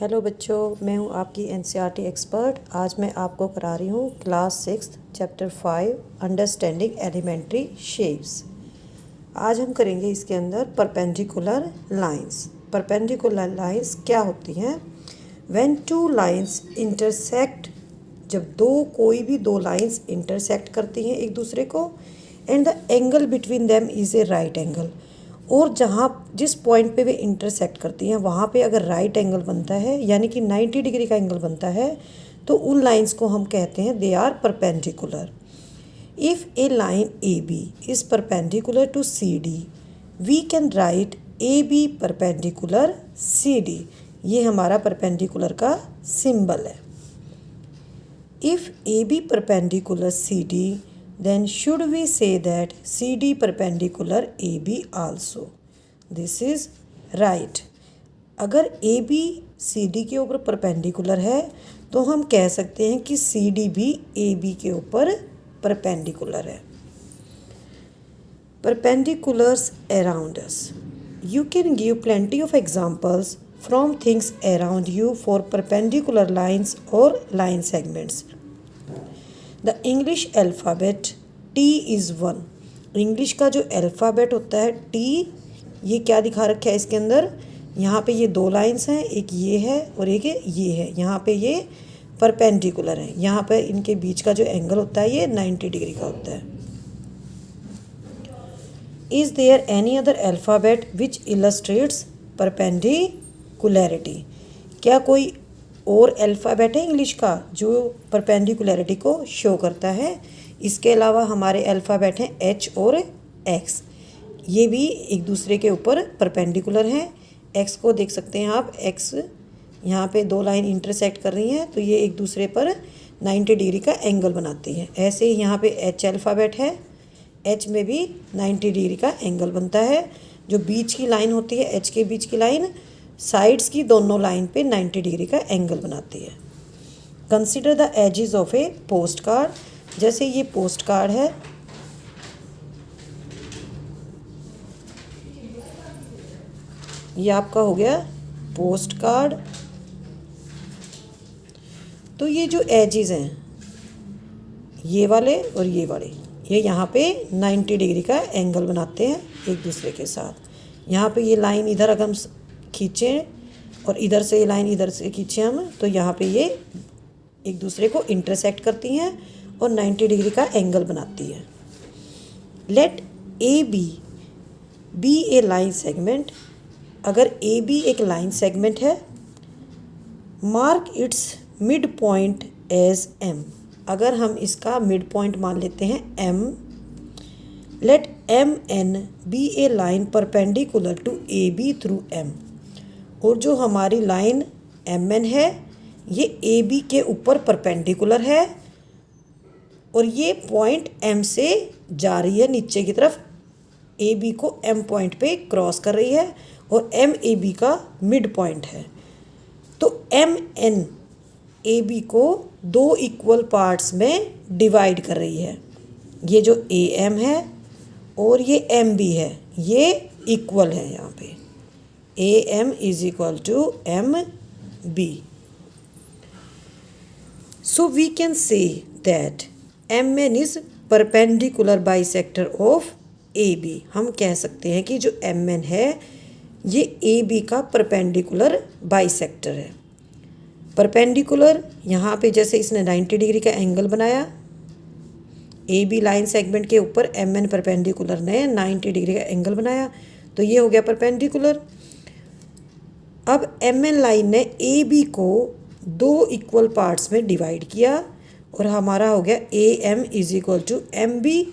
Hello बच्चों, मैं हूं आपकी एनसीईआरटी एक्सपर्ट। आज मैं आपको करा रही हूं class 6 chapter 5 understanding elementary shapes. आज हम करेंगे इसके अंदर परपेंडिकुलर लाइंस। परपेंडिकुलर लाइंस क्या होती हैं? व्हेन टू लाइंस इंटरसेक्ट, जब कोई भी दो लाइंस इंटरसेक्ट करती हैं एक दूसरे को, and the angle between them is a right angle. और जहाँ जिस पॉइंट पे वे इंटरसेक्ट करती हैं वहाँ पे अगर राइट एंगल बनता है, यानी कि 90 डिग्री का एंगल बनता है, तो उन लाइंस को हम कहते हैं they are perpendicular. If a line A B is perpendicular to C D, we can write A B perpendicular C D. ये हमारा परपेंडिकुलर का सिंबल है। If A B perpendicular C D, then should we say that CD perpendicular AB also? This is right. अगर AB CD के ऊपर perpendicular है तो हम कह सकते हैं कि CD भी AB के ऊपर परपेंडिकुलर है। Perpendiculars around us. You can give plenty of examples from things around you for perpendicular lines or line segments. The English alphabet T is one. English का जो अल्फ़ाबेट होता है टी, ये क्या दिखा रखा है इसके अंदर? यहाँ पे ये दो लाइंस हैं, एक ये है और एक ये है। यहाँ पे ये परपेंडिकुलर है। यहाँ पे इनके बीच का जो एंगल होता है ये 90 डिग्री का होता है। Is there any other alphabet which illustrates perpendicularity? क्या कोई और अल्फ़ाबेट है इंग्लिश का जो परपेंडिकुलरिटी को शो करता है? इसके अलावा हमारे अल्फ़ाबेट हैं एच और एक्स। ये भी एक दूसरे के ऊपर परपेंडिकुलर हैं। एक्स को देख सकते हैं आप, एक्स यहाँ पे दो लाइन इंटरसेक्ट कर रही हैं तो ये एक दूसरे पर 90 डिग्री का एंगल बनाती हैं। ऐसे ही यहाँ पे एच अल्फ़ाबेट है, एच में भी 90 डिग्री का एंगल बनता है। जो बीच की लाइन होती है, एच के बीच की लाइन, साइड्स की दोनों लाइन पे 90 डिग्री का एंगल बनाती है। Consider the edges of a postcard. जैसे ये पोस्ट कार्ड है, ये आपका हो गया पोस्ट कार्ड। तो ये जो एजेस हैं, ये वाले और ये वाले, ये यहाँ पे 90 डिग्री का एंगल बनाते हैं एक दूसरे के साथ। यहाँ पे ये लाइन इधर अगर हम खींचें और इधर से ये लाइन इधर से खींचें हम, तो यहाँ पे ये एक दूसरे को इंटरसेक्ट करती हैं और 90 डिग्री का एंगल बनाती है। Let A B a line segment. अगर ए बी एक लाइन सेगमेंट है, mark its midpoint as M. अगर हम इसका मिड पॉइंट मान लेते हैं M, let M N be a line perpendicular to A B through M. और जो हमारी लाइन एम एन है ये ए बी के ऊपर परपेंडिकुलर है और ये पॉइंट एम से जा रही है नीचे की तरफ, ए बी को एम पॉइंट पे क्रॉस कर रही है और एम ए बी का मिड पॉइंट है। तो एम एन ए बी को दो इक्वल पार्ट्स में डिवाइड कर रही है। ये जो ए एम है और ये एम बी है, ये इक्वल है। यहाँ पे A M is equal to M B. So we can say that M N is perpendicular bisector of A B. हम कह सकते हैं कि जो एम एन है ये ए बी का परपेंडिकुलर बाइसेक्टर है। परपेंडिकुलर यहाँ पे जैसे इसने 90 डिग्री का एंगल बनाया, ए बी लाइन सेगमेंट के ऊपर एम एन परपेंडिकुलर ने 90 डिग्री का एंगल बनाया, तो ये हो गया परपेंडिकुलर। अब एम एन लाइन ने ए बी को दो इक्वल पार्ट्स में डिवाइड किया और हमारा हो गया A M is equal to M B.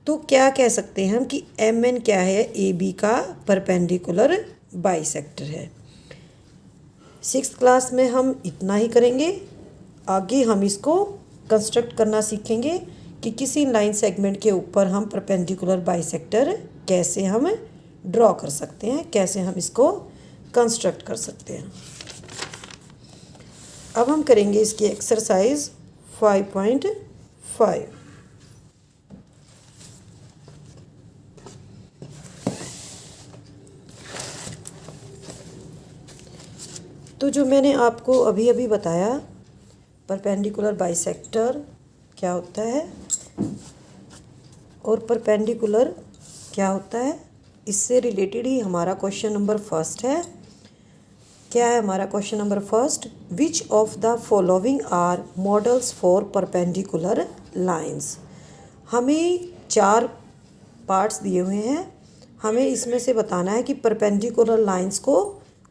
तो क्या कह सकते हैं हम कि एम एन क्या है? ए बी का परपेंडिकुलर बाइसेक्टर है। 6th क्लास में हम इतना ही करेंगे। आगे हम इसको कंस्ट्रक्ट करना सीखेंगे कि किसी लाइन सेगमेंट के ऊपर हम परपेंडिकुलर बाइसेक्टर कैसे हम ड्रॉ कर सकते हैं, कैसे हम इसको कंस्ट्रक्ट कर सकते हैं। अब हम करेंगे इसकी एक्सरसाइज 5.5। तो जो मैंने आपको अभी अभी बताया परपेंडिकुलर बाइसेक्टर क्या होता है और परपेंडिकुलर क्या होता है, इससे रिलेटेड ही हमारा क्वेश्चन नंबर फर्स्ट है। क्या है हमारा question number first? Which of the following are models for perpendicular lines. हमें 4 पार्ट्स दिए हुए हैं, हमें इसमें से बताना है कि परपेंडिकुलर लाइंस को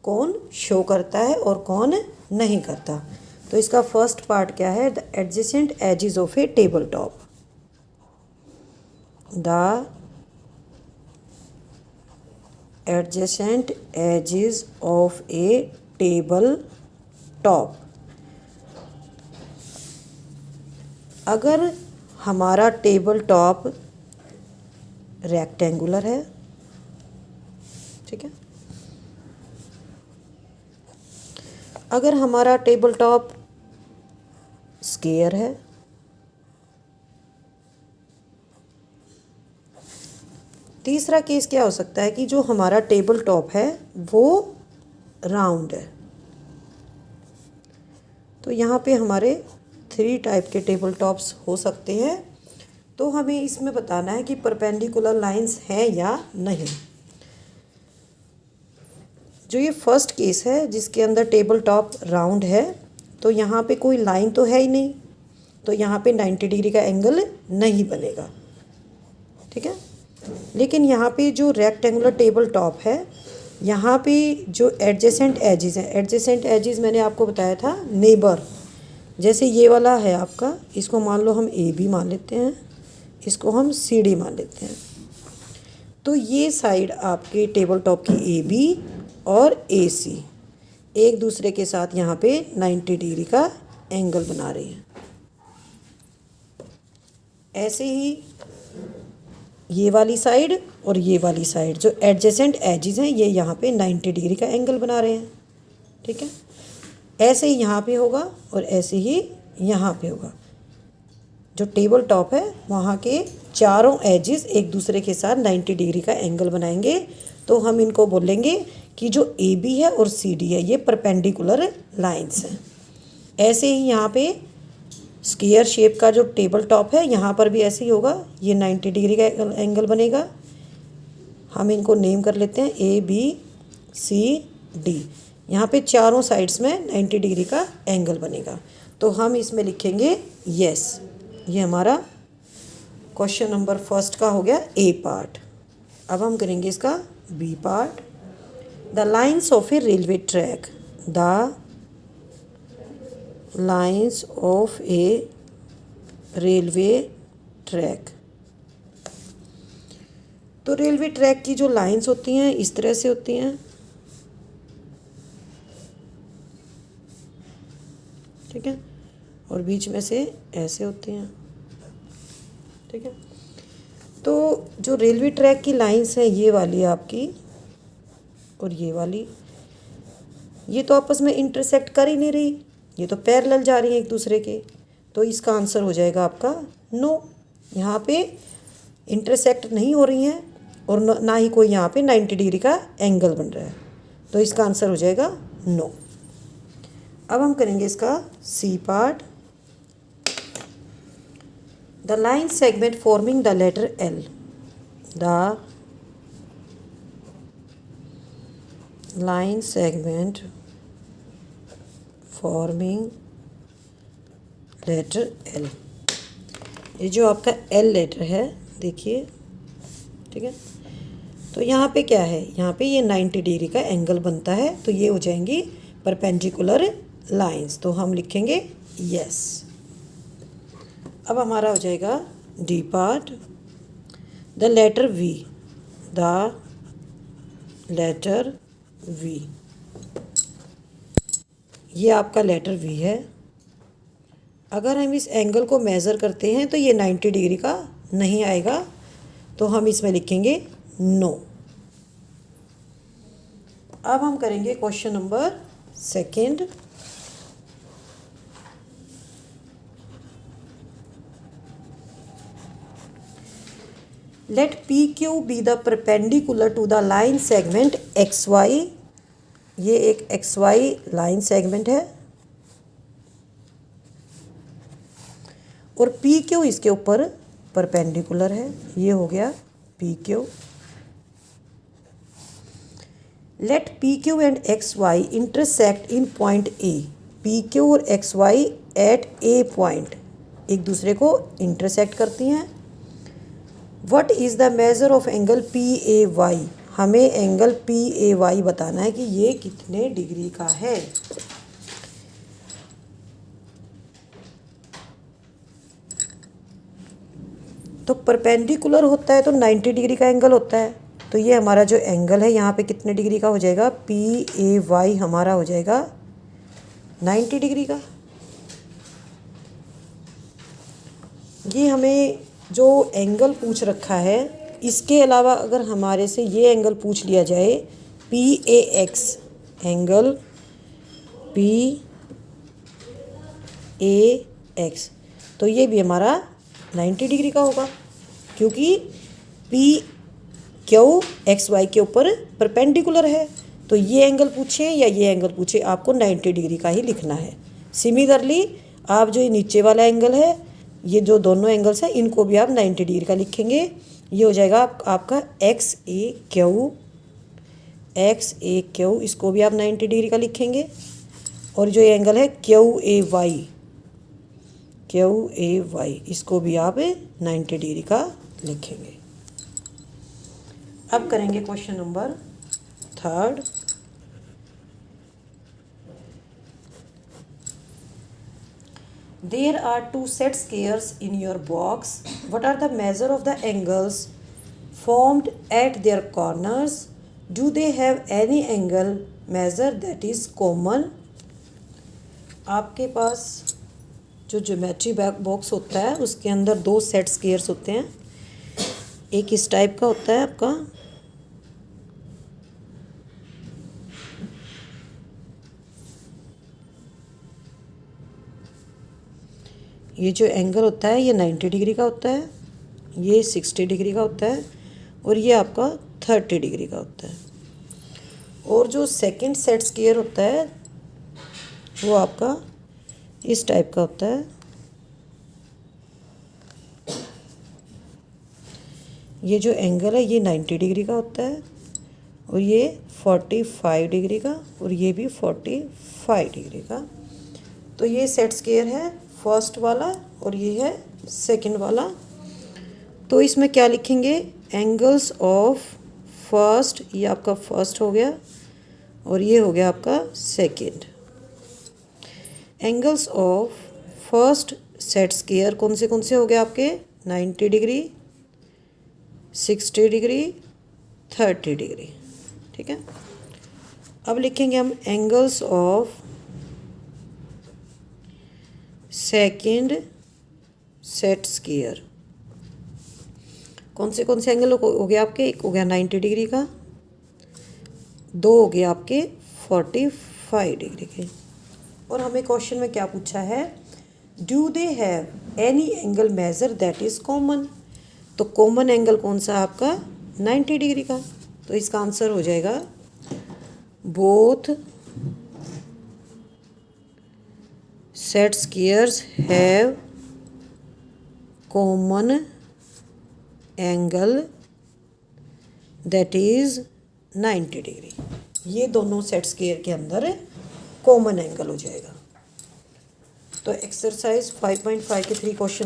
कौन शो करता है और कौन नहीं करता। तो इसका फर्स्ट पार्ट क्या है? The adjacent edges of a table top. The adjacent edges of a table top. अगर हमारा टेबल टॉप रेक्टेंगुलर है, ठीक है, अगर हमारा टेबल टॉप स्क्वायर है, तीसरा केस क्या हो सकता है कि जो हमारा टेबल टॉप है वो राउंड है। तो यहाँ पे हमारे 3 टाइप के टेबल टॉप्स हो सकते हैं। तो हमें इसमें बताना है कि परपेंडिकुलर लाइंस हैं या नहीं। जो ये फर्स्ट केस है जिसके अंदर टेबल टॉप राउंड है, तो यहाँ पे कोई लाइन तो है ही नहीं, तो यहाँ पे 90 डिग्री का एंगल नहीं बनेगा, ठीक है। लेकिन यहाँ पे जो रेक्टेंगुलर टेबल टॉप है, यहाँ पे जो एडजेसेंट एजेस हैं, एडजेसेंट एजेस मैंने आपको बताया था नेबर। जैसे ये वाला है आपका, इसको मान लो हम ए बी मान लेते हैं, इसको हम सी डी मान लेते हैं। तो ये साइड आपके टेबल टॉप की ए बी और ए सी एक दूसरे के साथ यहाँ पे 90 डिग्री का एंगल बना रही हैं। ऐसे ही ये वाली साइड और ये वाली साइड जो एडजेसेंट एजेस हैं, ये यहाँ पे 90 डिग्री का एंगल बना रहे हैं, ठीक है। ऐसे ही यहाँ पे होगा और ऐसे ही यहाँ पे होगा। जो टेबल टॉप है वहाँ के चारों एजेस एक दूसरे के साथ 90 डिग्री का एंगल बनाएंगे, तो हम इनको बोलेंगे कि जो ए बी है और सी डी है ये परपेंडिकुलर लाइंस हैं। ऐसे ही यहाँ पे स्क्वायर शेप का जो टेबल टॉप है, यहाँ पर भी ऐसे ही होगा, ये 90 डिग्री का एंगल बनेगा। हम इनको नेम कर लेते हैं ए बी सी डी। यहाँ पे चारों साइड्स में 90 डिग्री का एंगल बनेगा, तो हम इसमें लिखेंगे यस। ये हमारा क्वेश्चन नंबर फर्स्ट का हो गया ए पार्ट। अब हम करेंगे इसका B part. The lines of a railway track. The lines of a railway track. तो रेलवे ट्रैक की जो लाइन्स होती हैं इस तरह से होती हैं, ठीक है, और बीच में से ऐसे होती हैं, ठीक है। तो जो रेलवे ट्रैक की लाइन्स हैं ये वाली आपकी और ये वाली, ये तो आपस में इंटरसेक्ट कर ही नहीं रही, ये तो पैरेलल जा रही हैं एक दूसरे के। तो इसका आंसर हो जाएगा आपका नो। यहाँ पे इंटरसेक्ट नहीं हो रही हैं और ना ही कोई यहाँ पे 90 डिग्री का एंगल बन रहा है, तो इसका आंसर हो जाएगा नो। अब हम करेंगे इसका C part. The line segment forming the letter L. The line segment forming letter L. ये जो आपका एल लेटर है देखिए, ठीक है। तो यहाँ पे क्या है, यहाँ पे ये 90 डिग्री का एंगल बनता है, तो ये हो जाएंगी परपेंडिकुलर लाइंस। तो हम लिखेंगे यस। अब हमारा हो जाएगा D part. The letter V. The letter V. ये आपका लेटर वी है। अगर हम इस एंगल को मेज़र करते हैं तो ये 90 डिग्री का नहीं आएगा, तो हम इसमें लिखेंगे नो। अब हम करेंगे question number second. Let P Q be the perpendicular to the line segment X Y ये एक XY लाइन सेगमेंट है और PQ इसके ऊपर परपेंडिकुलर है। ये हो गया PQ। Let PQ and XY intersect in point A। PQ और XY एट A पॉइंट एक दूसरे को इंटरसेक्ट करती हैं। What is the measure of angle PAY। हमें एंगल PAY बताना है कि ये कितने डिग्री का है। तो परपेंडिकुलर होता है तो 90 डिग्री का एंगल होता है। तो ये हमारा जो एंगल है यहाँ पे कितने डिग्री का हो जाएगा, PAY हमारा हो जाएगा 90 डिग्री का। ये हमें जो एंगल पूछ रखा है, इसके अलावा अगर हमारे से ये एंगल पूछ लिया जाए PAX, एंगल PAX, तो ये भी हमारा 90 डिग्री का होगा, क्योंकि PQ XY के ऊपर परपेंडिकुलर है। तो ये एंगल पूछे या ये एंगल पूछे, आपको 90 डिग्री का ही लिखना है। सिमिलरली आप जो ये नीचे वाला एंगल है, ये जो दोनों एंगल्स हैं, इनको भी आप 90 डिग्री का लिखेंगे। ये हो जाएगा आपका XAQ, इसको भी आप 90 डिग्री का लिखेंगे। और जो ये एंगल है QAY, इसको भी आप 90 डिग्री का लिखेंगे। अब करेंगे question number 3। There are 2 set squares in your box. What are the measure of the angles formed at their corners? Do they have any angle measure that is common? आपके पास जो geometry box होता है, उसके अंदर 2 set squares होते हैं। एक इस टाइप का होता है आपका, ये जो एंगल होता है ये 90 डिग्री का होता है, ये 60 डिग्री का होता है और ये आपका 30 डिग्री का होता है। और जो सेकंड सेट स्क्वायर होता है वो आपका इस टाइप का होता है। ये जो एंगल है ये 90 डिग्री का होता है और ये 45 डिग्री का और ये भी 45 डिग्री का। तो ये सेट स्क्वायर है फर्स्ट वाला और ये है सेकंड वाला। तो इसमें क्या लिखेंगे, एंगल्स ऑफ फर्स्ट, ये आपका फर्स्ट हो गया और ये हो गया आपका second. Angles of first set square कौन से हो गए आपके, 90 डिग्री, 60 डिग्री, 30 डिग्री। ठीक है। अब लिखेंगे हम angles of second set square. कौन से एंगल हो गया आपके, एक हो गया 90 डिग्री का, 2 हो गया आपके 45 डिग्री के। और हमें क्वेश्चन में क्या पूछा है, do they have any angle measure that is common. तो कॉमन एंगल कौन सा आपका, 90 डिग्री का। तो इसका आंसर हो जाएगा both set squares have common angle that is 90 degree. ये दोनों सेट स्क्वायर के अंदर कॉमन एंगल हो जाएगा। तो एक्सरसाइज 5.5 के 3 क्वेश्चन